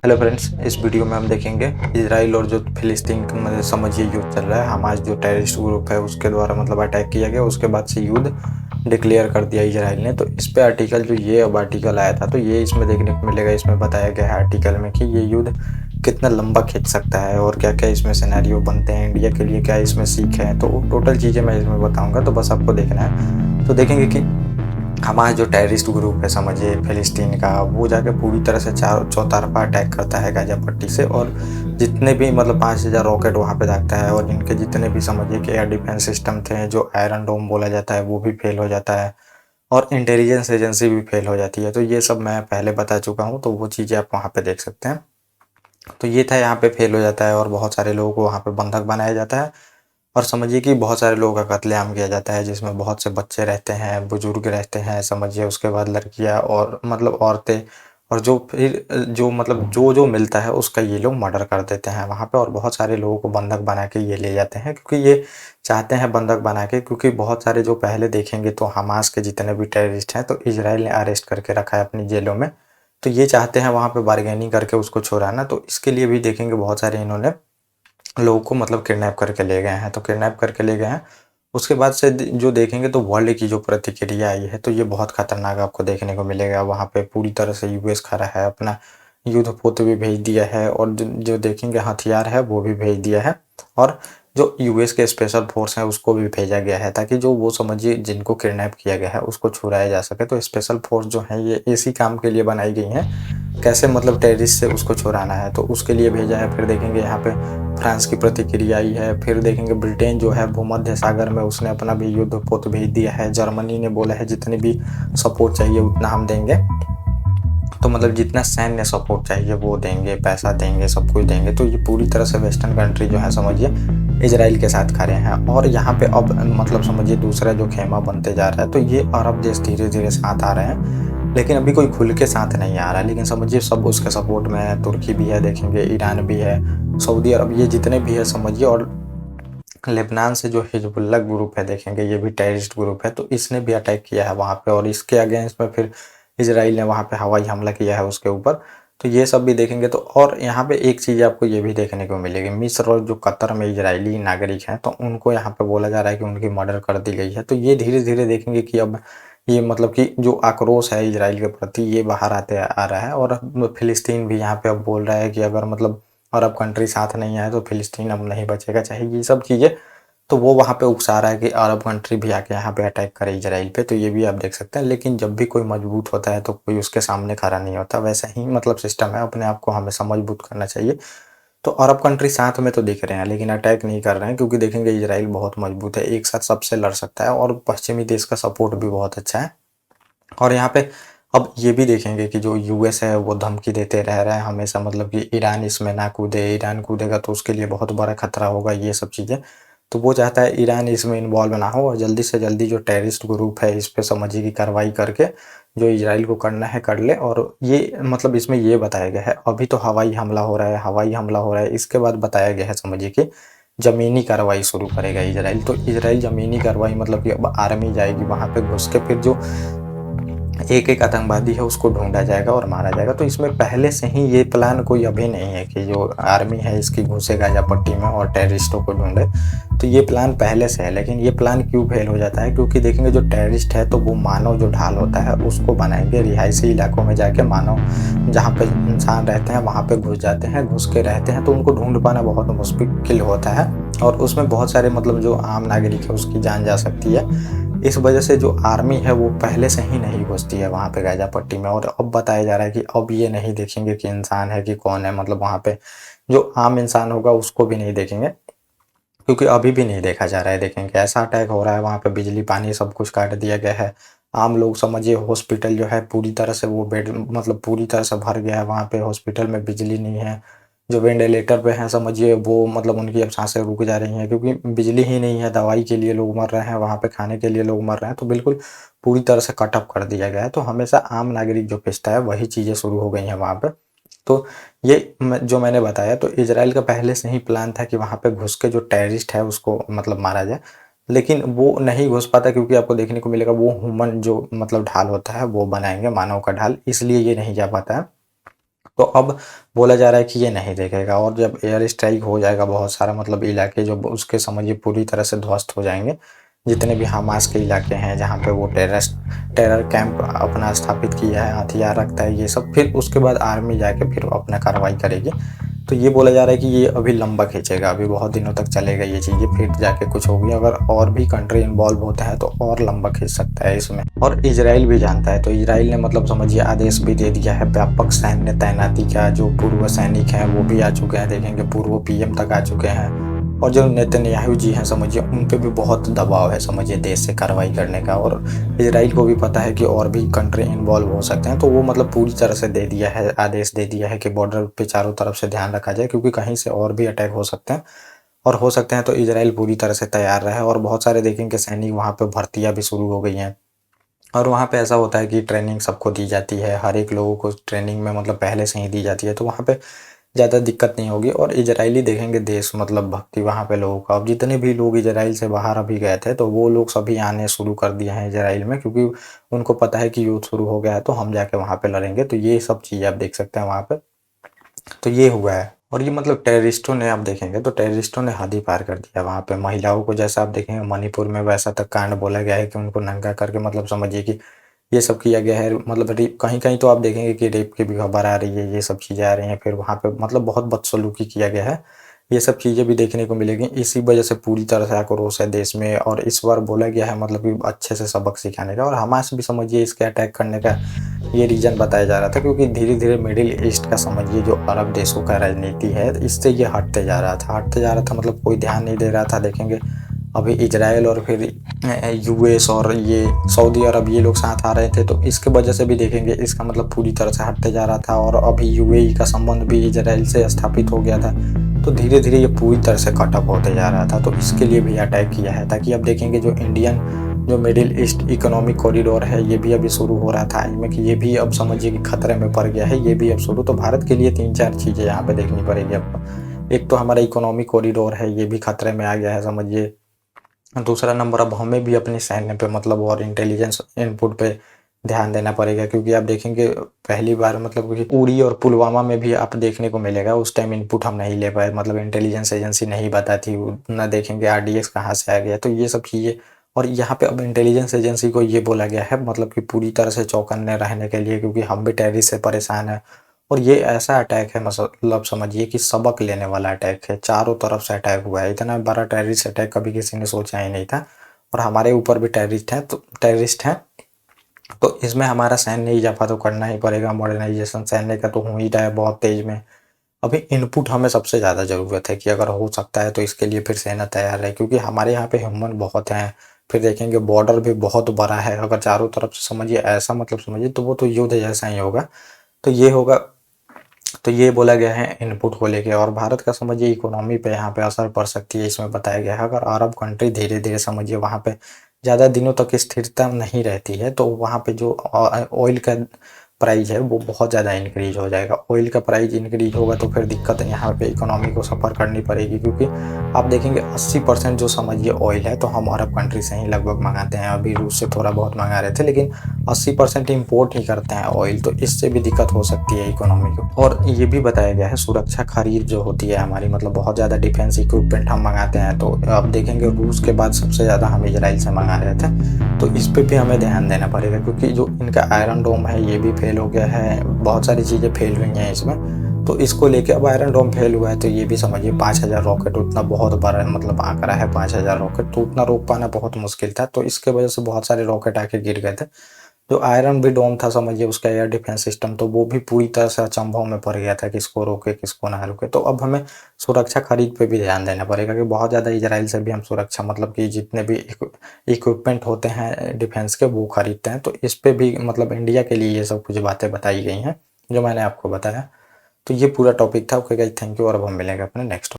Hello friends, इस video में हम देखेंगे इजराइल और जो फिलिस्तीन का मतलब समझिए युद्ध चल रहा है। हमास जो टेररिस्ट ग्रुप है उसके द्वारा मतलब अटैक किया गया, उसके बाद से युद्ध डिक्लेयर कर दिया इजराइल ने। तो इस पे आर्टिकल जो ये अब आर्टिकल आया था तो ये इसमें देखने को मिलेगा। इसमें बताया गया है आर्टिकल में कि ये युद्ध कितना लंबा खींच सकता है और क्या क्या इसमें सिनेरियो बनते हैं, इंडिया के लिए क्या इसमें सीख है। तो टोटल चीज़ें मैं इसमें बताऊँगा, तो बस आपको देखना है। तो देखेंगे कि हमारा जो टेररिस्ट ग्रुप है समझिए फिलिस्तीन का, वो जाके पूरी तरह से चौतरफा अटैक करता है गाजा पट्टी से, और जितने भी मतलब 5,000 रॉकेट वहाँ पे दागता है, और इनके जितने भी समझिए कि एयर डिफेंस सिस्टम थे, जो आयरन डोम बोला जाता है, वो भी फेल हो जाता है, और इंटेलिजेंस एजेंसी भी फेल हो जाती है। तो ये सब मैं पहले बता चुका हूँ, तो वो चीज़ें आप वहाँ पे देख सकते हैं। तो ये था, यहाँ पे फेल हो जाता है और बहुत सारे लोगों को वहाँ पे बंधक बनाया जाता है, और समझिए कि बहुत सारे लोगों का कत्लेआम किया जाता है, जिसमें बहुत से बच्चे रहते हैं, बुजुर्ग रहते हैं समझिए, उसके बाद लड़कियां और मतलब औरतें, और जो फिर जो मतलब जो जो मिलता है उसका ये लोग मर्डर कर देते हैं वहाँ पे, और बहुत सारे लोगों को बंधक बना के ये ले जाते हैं, क्योंकि ये चाहते हैं बंधक बना के, क्योंकि बहुत सारे जो पहले देखेंगे तो हमास के जितने भी टेररिस्ट हैं तो इजराइल ने अरेस्ट करके रखा है अपनी जेलों में। तो ये चाहते हैं वहाँ पे बार्गेनिंग करके उसको छुड़ाना। तो इसके लिए भी देखेंगे बहुत सारे इन्होंने लोगों को मतलब किडनैप करके ले गए हैं। तो किडनैप करके ले गए हैं, उसके बाद से जो देखेंगे तो वर्ल्ड की जो प्रतिक्रिया आई है तो ये बहुत खतरनाक आपको देखने को मिलेगा। वहाँ पे पूरी तरह से यूएस खड़ा है, अपना युद्धपोत भी भेज दिया है, और जो देखेंगे हथियार है वो भी भेज दिया है, और जो यूएस के स्पेशल फोर्स हैं उसको भी भेजा गया है, ताकि जो वो समझिए जिनको किडनैप किया गया है उसको छुड़ाया जा सके। तो स्पेशल फोर्स जो है ये इसी काम के लिए बनाई गई हैं, कैसे मतलब टेररिस्ट से उसको छुड़ाना है, तो उसके लिए भेजा है। फिर देखेंगे यहाँ पे फ्रांस की प्रतिक्रिया आई है, फिर देखेंगे ब्रिटेन जो है भूमध्य सागर में उसने अपना भी युद्धपोत भेज दिया है। जर्मनी ने बोला है जितनी भी सपोर्ट चाहिए उतना हम देंगे, तो मतलब जितना सैन्य सपोर्ट चाहिए वो देंगे, पैसा देंगे, सब कुछ देंगे। तो ये पूरी तरह से वेस्टर्न कंट्री जो है समझिए इजराइल के साथ खड़े हैं, और यहाँ पे अब मतलब समझिए दूसरा जो खेमा बनते जा रहा है। तो ये अरब देश धीरे धीरे साथ आ रहे हैं, लेकिन अभी कोई खुल के साथ नहीं आ रहा है, लेकिन समझिए सब उसके सपोर्ट में है। तुर्की भी है, देखेंगे ईरान भी है, सऊदी अरब, ये जितने भी है समझिए। और लेबनान से जो हिजबुल्लाह ग्रुप है देखेंगे, ये भी टेररिस्ट ग्रुप है, तो इसने भी अटैक किया है वहाँ पे, और इसके अगेंस्ट में फिर इजराइल ने वहाँ पे हवाई हमला किया है उसके ऊपर। तो ये सब भी देखेंगे। तो और यहाँ पे एक चीज़ आपको ये भी देखने को मिलेगी, मिस्र और जो कतर में इजरायली नागरिक हैं तो उनको यहाँ पे बोला जा रहा है कि उनकी मर्डर कर दी गई है। तो ये धीरे धीरे देखेंगे कि अब ये मतलब कि जो आक्रोश है इजराइल के प्रति ये बाहर आते आ रहा है, और फिलिस्तीन भी यहाँ पे अब बोल रहा है कि अगर मतलब अरब कंट्री साथ नहीं आए तो फिलिस्तीन अब नहीं बचेगा, चाहे ये सब चीज़ें। तो वो वहाँ पे उकसा रहा है कि अरब कंट्री भी आके यहाँ पे अटैक करे इजराइल पे। तो ये भी आप देख सकते हैं। लेकिन जब भी कोई मजबूत होता है तो कोई उसके सामने खड़ा नहीं होता, वैसा ही मतलब सिस्टम है, अपने आप को हमेशा मजबूत करना चाहिए। तो अरब कंट्री साथ में तो दिख रहे हैं लेकिन अटैक नहीं कर रहे हैं, क्योंकि देखेंगे इजराइल बहुत मजबूत है, एक साथ सबसे लड़ सकता है, और पश्चिमी देश का सपोर्ट भी बहुत अच्छा है। और यहाँ पे अब ये भी देखेंगे कि जो यूएस है वो धमकी देते रह रहा है हमेशा, मतलब कि ईरान इसमें ना कूदे, ईरान कूदेगा तो उसके लिए बहुत बड़ा खतरा होगा, ये सब चीज़ें। तो वो चाहता है ईरान इसमें इन्वॉल्व ना हो, और जल्दी से जल्दी जो टेररिस्ट ग्रुप है इस पे समझिए कि कार्रवाई करके जो इजराइल को करना है कर ले। और ये मतलब इसमें ये बताया गया है, अभी तो हवाई हमला हो रहा है, हवाई हमला हो रहा है, इसके बाद बताया गया है समझिए कि ज़मीनी कार्रवाई शुरू करेगा इजराइल। तो इजराइल ज़मीनी कार्रवाई मतलब कि अब आर्मी जाएगी वहाँ पे घुस के, फिर जो एक एक आतंकवादी है उसको ढूंढा जाएगा और मारा जाएगा। तो इसमें पहले से ही ये प्लान कोई अभी नहीं है कि जो आर्मी है इसकी घुसे गाजा पट्टी में और टेररिस्टों को ढूंढे। तो ये प्लान पहले से है, लेकिन ये प्लान क्यों फेल हो जाता है, क्योंकि देखेंगे जो टेररिस्ट है तो वो मानव जो ढाल होता है उसको बनाएंगे, रिहायशी इलाकों में जाके मानव जहाँ पे इंसान रहते हैं वहाँ पे घुस जाते हैं, घुस के रहते हैं, तो उनको ढूंढ पाना बहुत मुश्किल होता है, और उसमें बहुत सारे मतलब जो आम नागरिक है उसकी जान जा सकती है। इस वजह से जो आर्मी है वो पहले से ही नहीं घुसती है वहाँ पे गाजा पट्टी में। और अब बताया जा रहा है कि अब ये नहीं देखेंगे कि इंसान है कि कौन है, मतलब वहाँ पे जो आम इंसान होगा उसको भी नहीं देखेंगे, क्योंकि अभी भी नहीं देखा जा रहा है। देखेंगे ऐसा अटैक हो रहा है वहाँ पे, बिजली पानी सब कुछ काट दिया गया है। आम लोग समझिए हॉस्पिटल जो है पूरी तरह से वो बेड मतलब पूरी तरह से भर गया है वहाँ पे, हॉस्पिटल में बिजली नहीं है। जो वेंटिलेटर पे हैं समझिए वो मतलब उनकी अब सांसें रुक जा रही हैं, क्योंकि बिजली ही नहीं है। दवाई के लिए लोग मर रहे हैं वहाँ पे, खाने के लिए लोग मर रहे हैं। तो बिल्कुल पूरी तरह से कट ऑफ कर दिया गया है। तो हमेशा आम नागरिक जो पिसता है वही चीज़ें शुरू हो गई हैं वहाँ पे। तो ये जो मैंने बताया, तो इजराइल का पहले से ही प्लान था कि वहाँ पे घुस के जो टेररिस्ट है उसको मतलब मारा जाए, लेकिन वो नहीं घुस पाता, क्योंकि आपको देखने को मिलेगा वो ह्यूमन जो मतलब ढाल होता है वो बनाएंगे, मानव का ढाल, इसलिए ये नहीं जा पाता है। तो अब बोला जा रहा है कि ये नहीं देखेगा, और जब एयर स्ट्राइक हो जाएगा बहुत सारा मतलब इलाके जो उसके समझिए पूरी तरह से ध्वस्त हो जाएंगे, जितने भी हमास के इलाके हैं जहाँ पे वो टेरर कैंप अपना स्थापित किया है, हथियार रखता है ये सब, फिर उसके बाद आर्मी जाके फिर अपना कार्रवाई करेगी। तो ये बोला जा रहा है कि ये अभी लंबा खींचेगा, अभी बहुत दिनों तक चलेगा ये चीज़ें, फिर जाके कुछ होगी। अगर और भी कंट्री इन्वॉल्व होता है तो और लंबा खींच सकता है इसमें। और इजराइल भी जानता है, तो इजराइल ने मतलब समझिए आदेश भी दे दिया है व्यापक सैन्य तैनाती का। जो पूर्व सैनिक हैं वो भी आ चुके हैं, देखेंगे पूर्व पीएम तक आ चुके हैं। और जो नेतन्याहू जी हैं समझिए उन पे भी बहुत दबाव है समझिए देश से कार्रवाई करने का। और इजराइल को भी पता है कि और भी कंट्री इन्वॉल्व हो सकते हैं, तो वो मतलब पूरी तरह से दे दिया है, आदेश दे दिया है कि बॉर्डर पे चारों तरफ से ध्यान रखा जाए, क्योंकि कहीं से और भी अटैक हो सकते हैं। और हो सकते हैं तो इजराइल पूरी तरह से तैयार रहे। और बहुत सारे देखेंगे सैनिक वहाँ पे भर्तियाँ भी शुरू हो गई हैं। और वहाँ पे ऐसा होता है कि ट्रेनिंग सबको दी जाती है, हर एक लोगों को ट्रेनिंग में मतलब पहले से ही दी जाती है, तो वहाँ पे ज़्यादा दिक्कत नहीं होगी। और इजरायली देखेंगे देश मतलब भक्ति वहाँ पे लोगों का, अब जितने भी लोग इजराइल से बाहर अभी गए थे तो वो लोग सभी आने शुरू कर दिए हैं इजराइल में, क्योंकि उनको पता है कि युद्ध शुरू हो गया है तो हम जाके वहाँ पे लड़ेंगे। तो ये सब चीज़ें आप देख सकते हैं वहाँ पे, तो ये हुआ है। और ये मतलब टेररिस्टों ने, आप देखेंगे तो टेररिस्टों ने हद ही पार कर दिया वहाँ पे। महिलाओं को जैसा आप देखेंगे मणिपुर में वैसा तक कांड बोला गया है कि उनको नंगा करके मतलब समझिए कि ये सब किया गया है। मतलब रेप, कहीं कहीं तो आप देखेंगे कि रेप की भी खबर आ रही है, ये सब चीज़ें आ रही हैं। फिर वहाँ पे मतलब बहुत बदसलूकी किया गया है, ये सब चीज़ें भी देखने को मिलेगी। इसी वजह से पूरी तरह से आक्रोश है देश में। और इस बार बोला गया है मतलब कि अच्छे से सबक सिखाने का। और हमास भी समझिए इसके अटैक करने का ये रीज़न बताया जा रहा था, क्योंकि धीरे धीरे मिडिल ईस्ट का समझिए जो अरब देशों का राजनीति है इससे ये हटते जा रहा था मतलब कोई ध्यान नहीं दे रहा था। देखेंगे अभी इजराइल और फिर यूएस और ये सऊदी अरब ये लोग साथ आ रहे थे, तो इसके वजह से भी देखेंगे इसका मतलब पूरी तरह से हटते जा रहा था। और अभी यूएई का संबंध भी इजराइल से स्थापित हो गया था, तो धीरे धीरे ये पूरी तरह से कटअप होते जा रहा था। तो इसके लिए भी अटैक किया है, ताकि अब देखेंगे जो इंडियन जो मिडिल ईस्ट इकोनॉमिक कॉरिडोर है ये भी अभी शुरू हो रहा था इनमें, कि ये भी अब समझिए कि खतरे में पड़ गया है, ये भी अब शुरू। तो भारत के लिए 3-4 चीज़ें यहाँ पे देखनी पड़ेगी आपको। एक तो हमारा इकोनॉमिक कॉरिडोर है, ये भी खतरे में आ गया है समझिए। दूसरा नंबर, अब हमें भी अपने सैन्य पे मतलब और इंटेलिजेंस इनपुट पे ध्यान देना पड़ेगा, क्योंकि आप देखेंगे पहली बार मतलब कि उरी और पुलवामा में भी आप देखने को मिलेगा उस टाइम इनपुट हम नहीं ले पाए, मतलब इंटेलिजेंस एजेंसी नहीं बताती, ना देखेंगे आरडीएक्स कहाँ से आ गया, तो ये सब चीज़ें। और यहाँ पे अब इंटेलिजेंस एजेंसी को ये बोला गया है मतलब कि पूरी तरह से चौकन्ने रहने के लिए, क्योंकि हम भी टेररिस्ट से परेशान हैं। और ये ऐसा अटैक है मतलब समझिए कि सबक लेने वाला अटैक है, चारों तरफ से अटैक हुआ है। इतना बड़ा टेररिस्ट अटैक कभी किसी ने सोचा ही नहीं था। और हमारे ऊपर भी टेररिस्ट हैं, तो इसमें हमारा सैन्य इजाफा तो करना ही पड़ेगा। मॉडर्नाइजेशन सैन्य का तो हो ही रहा है बहुत तेज में। अभी इनपुट हमें सबसे ज़्यादा ज़रूरत है कि अगर हो सकता है तो इसके लिए फिर सेना तैयार रहे, क्योंकि हमारे यहाँ पे ह्यूमन बहुत हैं। फिर देखेंगे बॉर्डर भी बहुत बड़ा है, अगर चारों तरफ से समझिए ऐसा मतलब समझिए तो वो तो युद्ध जैसा ही होगा। तो ये होगा, तो ये बोला गया है इनपुट को लेके। और भारत का समझिए इकोनॉमी पे यहाँ पे असर पड़ सकती है, इसमें बताया गया है। अगर अरब कंट्री धीरे धीरे समझिए वहाँ पे ज़्यादा दिनों तक स्थिरता नहीं रहती है, तो वहाँ पे जो ऑयल का प्राइस है वो बहुत ज़्यादा इंक्रीज हो जाएगा। ऑयल का प्राइस इंक्रीज होगा तो फिर दिक्कत यहाँ पे इकोनॉमी को सफ़र करनी पड़ेगी, क्योंकि आप देखेंगे 80% जो समझिए ऑयल है तो हम अरब कंट्री से ही लगभग मंगाते हैं। अभी रूस से थोड़ा बहुत मंगा रहे थे, लेकिन 80% इम्पोर्ट ही करते हैं ऑयल, तो इससे भी दिक्कत हो सकती है इकोनॉमी को। और ये भी बताया गया है सुरक्षा खरीद जो होती है हमारी, मतलब बहुत ज़्यादा डिफेंस इक्विपमेंट हम मंगाते हैं, तो अब देखेंगे रूस के बाद सबसे ज़्यादा हम इजराइल से मंगा रहे थे। तो इस पे भी हमें ध्यान देना पड़ेगा, क्योंकि जो इनका आयरन डोम है ये भी फेल हो गया है, बहुत सारी चीज़ें फेल हुई हैं इसमें। तो इसको लेके अब आयरन डोम फेल हुआ है, तो ये भी समझिए 5000 रॉकेट, उतना बहुत बड़ा मतलब आंकड़ा है 5000 रॉकेट, तो उतना रोक पाना बहुत मुश्किल था। तो इसके वजह से बहुत सारे रॉकेट आके गिर गए थे। जो आयरन भी डोम था समझिए उसका एयर डिफेंस सिस्टम, तो वो भी पूरी तरह से अचंभव में पड़ गया था, किसको रोके किसको ना रोके। तो अब हमें सुरक्षा खरीद पे भी ध्यान देना पड़ेगा, कि बहुत ज़्यादा इजराइल से भी हम सुरक्षा मतलब कि जितने भी इक्विपमेंट होते हैं डिफेंस के वो खरीदते हैं। तो इस पे भी मतलब इंडिया के लिए ये सब कुछ बातें बताई गई हैं जो मैंने आपको बताया। तो ये पूरा टॉपिक था। ओके गाइस, थैंक यू, और अब हम मिलेंगे अपने नेक्स्ट